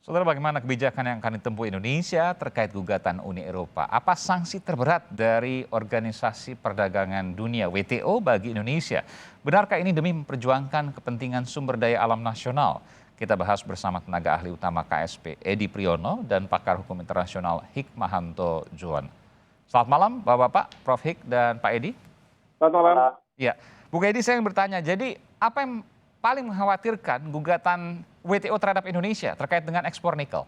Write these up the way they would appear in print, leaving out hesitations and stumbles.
Saudara, bagaimana kebijakan yang akan ditempuh Indonesia terkait gugatan Uni Eropa? Apa sanksi terberat dari Organisasi Perdagangan Dunia WTO bagi Indonesia? Benarkah ini demi memperjuangkan kepentingan sumber daya alam nasional? Kita bahas bersama tenaga ahli utama KSP Edi Priyono dan pakar hukum internasional Hikmahanto Juwan. Selamat malam Bapak-Bapak, Prof. Hik dan Pak Edi. Selamat malam. Ya, Bu Edi, saya ingin bertanya, jadi apa yang paling mengkhawatirkan gugatan WTO terhadap Indonesia terkait dengan ekspor nikel?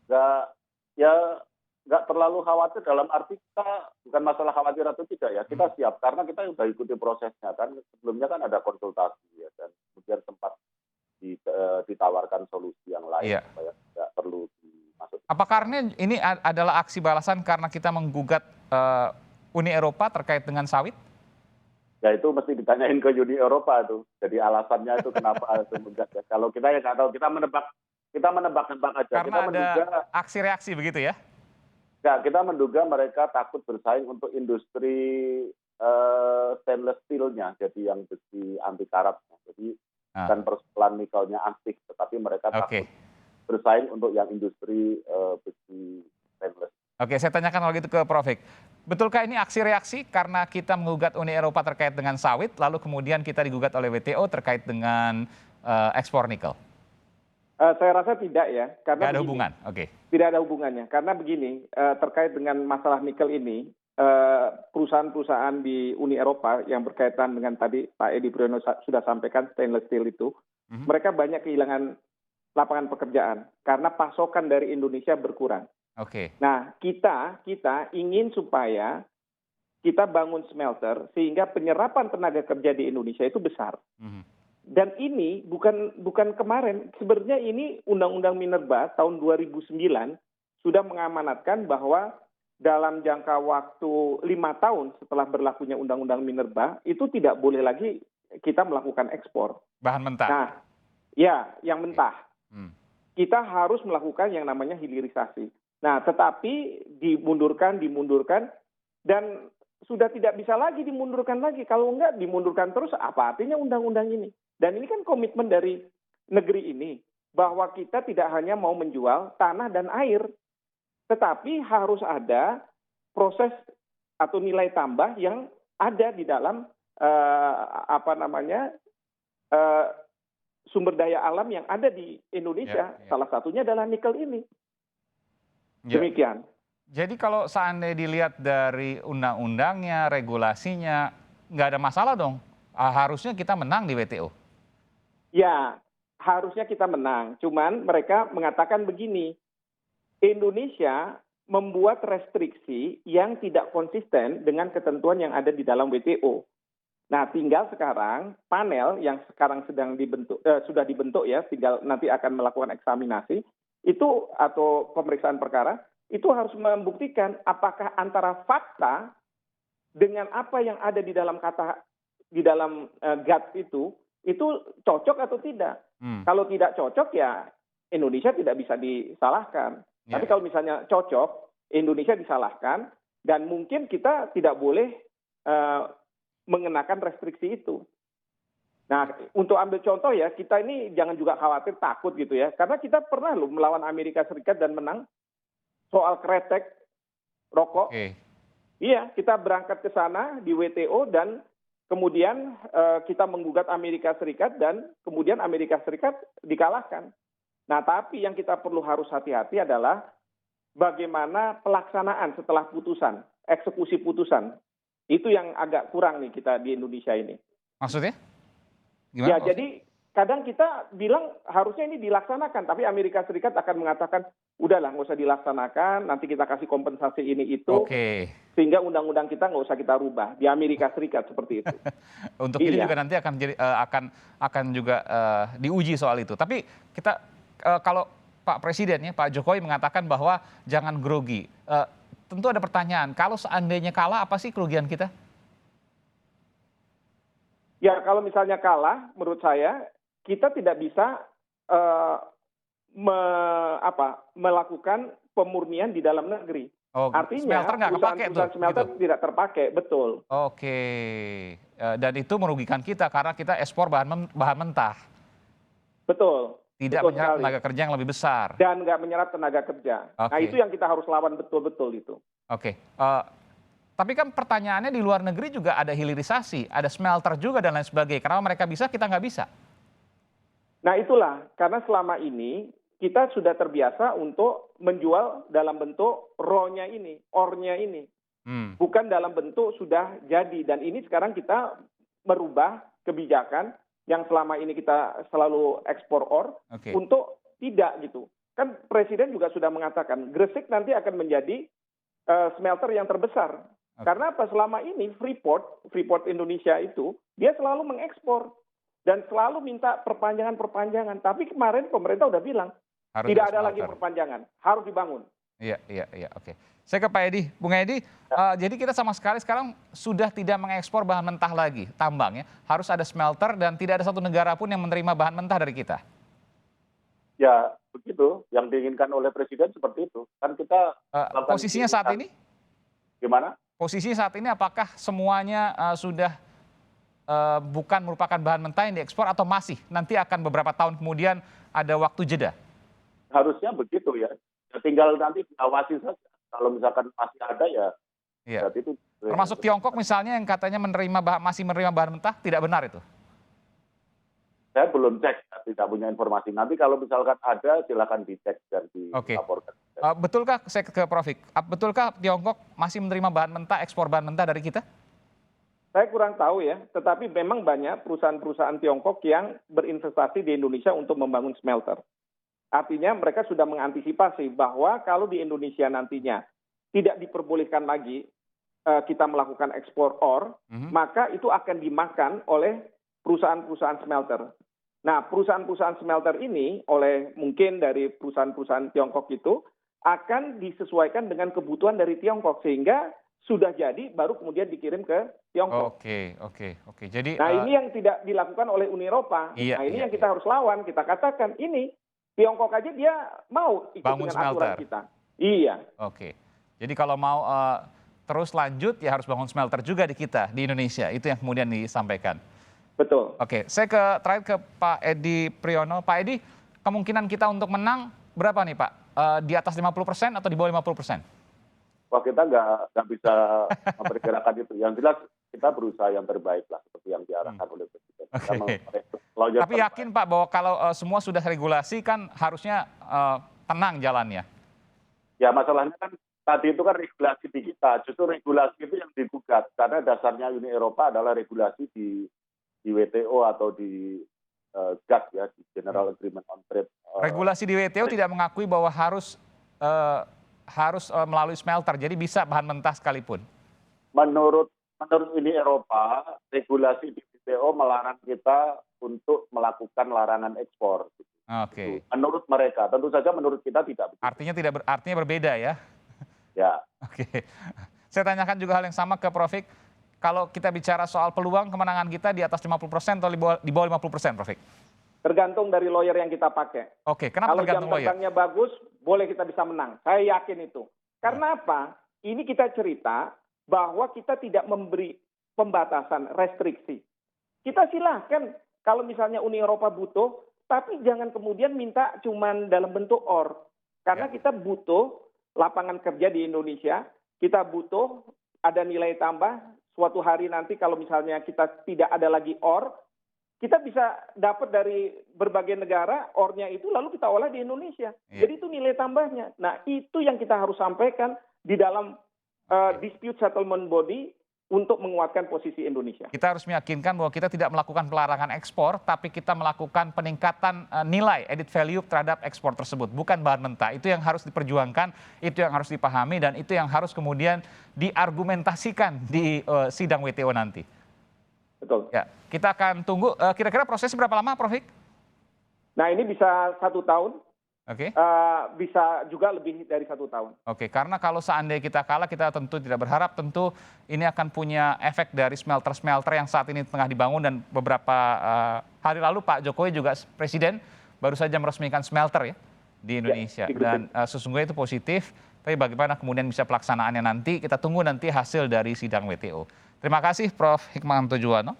Nggak terlalu khawatir, dalam arti kita bukan masalah khawatir atau tidak ya, kita siap karena kita sudah ikuti prosesnya kan. Sebelumnya kan ada konsultasi ya, dan kemudian sempat ditawarkan solusi yang lain Iya. supaya tidak perlu dimasukkan. Apa karena ini adalah aksi balasan karena kita menggugat Uni Eropa terkait dengan sawit? Ya itu mesti ditanyain ke Uni Eropa tuh. Jadi alasannya itu kenapa itu menggugat ya. Kalau kita ya nggak tahu, kita menebak-nebak aja. Karena ada aksi reaksi begitu ya? Kita menduga mereka takut bersaing untuk industri stainless steel-nya, jadi yang besi anti karatnya. Jadi dan persoalan nikelnya antik, tetapi mereka takut bersaing untuk yang industri besi stainless. Oke, saya tanyakan kalau gitu ke Prof. Hik. Betulkah ini aksi reaksi karena kita menggugat Uni Eropa terkait dengan sawit, lalu kemudian kita digugat oleh WTO terkait dengan ekspor nikel? Saya rasa tidak ya, karena Tidak ada hubungan, oke. Tidak ada hubungannya, karena begini, terkait dengan masalah nikel ini, perusahaan-perusahaan di Uni Eropa yang berkaitan dengan tadi Pak Edi Priyono sudah sampaikan stainless steel itu, mereka banyak kehilangan lapangan pekerjaan karena pasokan dari Indonesia berkurang. Oke. Nah, kita ingin supaya kita bangun smelter sehingga penyerapan tenaga kerja di Indonesia itu besar. Dan ini bukan kemarin, sebenarnya ini Undang-Undang Minerba tahun 2009 sudah mengamanatkan bahwa dalam jangka waktu 5 tahun setelah berlakunya Undang-Undang Minerba itu tidak boleh lagi kita melakukan ekspor. Bahan mentah? Nah, ya, yang mentah. Kita harus melakukan yang namanya hilirisasi. Nah, tetapi dimundurkan, dan sudah tidak bisa lagi dimundurkan lagi. Kalau enggak dimundurkan terus, apa artinya undang-undang ini? Dan ini kan komitmen dari negeri ini, bahwa kita tidak hanya mau menjual tanah dan air, tetapi harus ada proses atau nilai tambah yang ada di dalam sumber daya alam yang ada di Indonesia. Salah satunya adalah nikel ini. Demikian. Jadi kalau seandainya dilihat dari undang-undangnya, regulasinya, nggak ada masalah dong. Harusnya kita menang di WTO. Ya, harusnya kita menang. Cuman mereka mengatakan begini, Indonesia membuat restriksi yang tidak konsisten dengan ketentuan yang ada di dalam WTO. Nah, tinggal sekarang panel yang sekarang sudah dibentuk ya, tinggal nanti akan melakukan eksaminasi itu atau pemeriksaan perkara itu harus membuktikan apakah antara fakta dengan apa yang ada di dalam GATT itu cocok atau tidak. Kalau tidak cocok ya Indonesia tidak bisa disalahkan. Tapi kalau misalnya cocok, Indonesia disalahkan dan mungkin kita tidak boleh mengenakan restriksi itu. Nah, untuk ambil contoh ya, kita ini jangan juga khawatir, takut gitu ya. Karena kita pernah loh melawan Amerika Serikat dan menang soal kretek rokok. Iya, kita berangkat ke sana di WTO dan kemudian kita menggugat Amerika Serikat dan kemudian Amerika Serikat dikalahkan. Nah, tapi yang kita perlu harus hati-hati adalah bagaimana pelaksanaan setelah putusan, eksekusi putusan. Itu yang agak kurang nih kita di Indonesia ini. Maksudnya? Gimana? Ya, jadi kadang kita bilang harusnya ini dilaksanakan, tapi Amerika Serikat akan mengatakan, udahlah nggak usah dilaksanakan, nanti kita kasih kompensasi ini itu, sehingga undang-undang kita nggak usah kita rubah. Di Amerika Serikat seperti itu. Untuk ini juga nanti akan jadi akan juga diuji soal itu. Tapi kita kalau Pak Presiden ya, Pak Jokowi mengatakan bahwa jangan grogi. Tentu ada pertanyaan, kalau seandainya kalah apa sih kerugian kita? Ya, kalau misalnya kalah, menurut saya kita tidak bisa melakukan pemurnian di dalam negeri. Artinya perusahaan smelter tidak terpakai, betul. Oke, dan itu merugikan kita karena kita ekspor bahan mentah. Betul. Tidak Betul menyerap sekali. tenaga kerja yang lebih besar. Dan nggak menyerap tenaga kerja. Nah Oke. itu yang kita harus lawan betul-betul itu. Oke. Tapi kan pertanyaannya di luar negeri juga ada hilirisasi, ada smelter juga dan lain sebagainya. Kenapa mereka bisa, kita nggak bisa? Nah itulah, karena selama ini kita sudah terbiasa untuk menjual dalam bentuk raw-nya ini, ore-nya ini. Bukan dalam bentuk sudah jadi. Dan ini sekarang kita merubah kebijakan yang selama ini kita selalu ekspor ore untuk tidak gitu. Kan Presiden juga sudah mengatakan Gresik nanti akan menjadi smelter yang terbesar. Karena apa? Selama ini Freeport Indonesia itu dia selalu mengekspor dan selalu minta perpanjangan. Tapi kemarin pemerintah udah bilang tidak ada lagi perpanjangan, harus dibangun. Iya, oke. Saya ke Pak Edi. Bung Edi, jadi kita sama sekali sekarang sudah tidak mengekspor bahan mentah lagi, tambang ya. Harus ada smelter dan tidak ada satu negara pun yang menerima bahan mentah dari kita. Ya, begitu. Yang diinginkan oleh Presiden seperti itu. Kan kita posisinya saat ini? Gimana? Posisinya saat ini apakah semuanya sudah bukan merupakan bahan mentah yang diekspor atau masih? Nanti akan beberapa tahun kemudian ada waktu jeda? Harusnya begitu ya. Tinggal nanti diawasi saja. Kalau misalkan masih ada ya. Itu termasuk Tiongkok misalnya yang katanya masih menerima bahan mentah, tidak benar itu? Saya belum cek, tidak punya informasi. Nanti kalau misalkan ada, silakan dicek dan dilaporkan. Betulkah, saya ke Prof. Betulkah Tiongkok masih menerima bahan mentah, ekspor bahan mentah dari kita? Saya kurang tahu ya, tetapi memang banyak perusahaan-perusahaan Tiongkok yang berinvestasi di Indonesia untuk membangun smelter. Artinya mereka sudah mengantisipasi bahwa kalau di Indonesia nantinya tidak diperbolehkan lagi kita melakukan ekspor ore, maka itu akan dimakan oleh perusahaan-perusahaan smelter. Nah, perusahaan-perusahaan smelter ini oleh mungkin dari perusahaan-perusahaan Tiongkok itu akan disesuaikan dengan kebutuhan dari Tiongkok sehingga sudah jadi baru kemudian dikirim ke Tiongkok. Oke. Jadi ini yang tidak dilakukan oleh Uni Eropa. Ini yang kita harus lawan. Kita katakan ini Tiongkok aja dia mau ikut bangun dengan smelter. aturan kita. Iya. Oke. Jadi kalau mau terus lanjut ya harus bangun smelter juga di kita di Indonesia. Itu yang kemudian disampaikan. Betul. Oke, saya terakhir ke Pak Edi Priyono. Pak Edi, kemungkinan kita untuk menang berapa nih Pak? Di atas 50% atau di bawah 50%? Wah, kita nggak bisa memperkirakan itu. Yang jelas kita berusaha yang terbaik lah seperti yang diarahkan oleh Presiden. Tapi yakin Pak bahwa kalau semua sudah regulasi kan harusnya tenang jalannya? Ya masalahnya kan tadi itu kan regulasi di kita. Justru regulasi itu yang digugat. Karena dasarnya Uni Eropa adalah regulasi di WTO atau di GATT ya, di General Agreement on Trade. Regulasi di WTO tidak mengakui bahwa harus melalui smelter, jadi bisa bahan mentah sekalipun. Menurut Uni Eropa, regulasi di WTO melarang kita untuk melakukan larangan ekspor. Oke. Menurut mereka, tentu saja menurut kita tidak. Artinya berbeda ya? Ya. Oke. Saya tanyakan juga hal yang sama ke Prof. Kalau kita bicara soal peluang kemenangan kita di atas 50% atau di bawah 50%, Prof? Tergantung dari lawyer yang kita pakai. Oke, kenapa tergantung lawyer? Kalau jam terbangnya bagus, boleh kita bisa menang. Saya yakin itu. Karena apa? Ini kita cerita bahwa kita tidak memberi pembatasan, restriksi. Kita silahkan kalau misalnya Uni Eropa butuh, tapi jangan kemudian minta cuman dalam bentuk ore. Karena kita butuh lapangan kerja di Indonesia, kita butuh ada nilai tambah. Suatu hari nanti kalau misalnya kita tidak ada lagi ore, kita bisa dapat dari berbagai negara ore-nya itu lalu kita olah di Indonesia. Jadi itu nilai tambahnya. Nah itu yang kita harus sampaikan di dalam dispute settlement body untuk menguatkan posisi Indonesia. Kita harus meyakinkan bahwa kita tidak melakukan pelarangan ekspor, tapi kita melakukan peningkatan nilai added value terhadap ekspor tersebut, bukan bahan mentah. Itu yang harus diperjuangkan, itu yang harus dipahami, dan itu yang harus kemudian diargumentasikan di sidang WTO nanti. Betul. Ya, kita akan tunggu. Kira-kira prosesnya berapa lama, Prof? Nah ini bisa 1 tahun. Oke. Bisa juga lebih dari 1 tahun. Oke, karena kalau seandainya kita kalah, kita tentu tidak berharap, tentu ini akan punya efek dari smelter-smelter yang saat ini tengah dibangun, dan beberapa hari lalu Pak Jokowi juga Presiden baru saja meresmikan smelter ya di Indonesia. Dan sesungguhnya itu positif, tapi bagaimana kemudian bisa pelaksanaannya nanti, kita tunggu nanti hasil dari sidang WTO. Terima kasih Prof. Hikmahanto Juwana.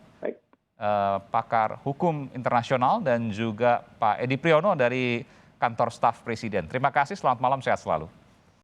pakar hukum internasional dan juga Pak Edi Priyono dari Kantor Staf Presiden. Terima kasih, selamat malam, sehat selalu.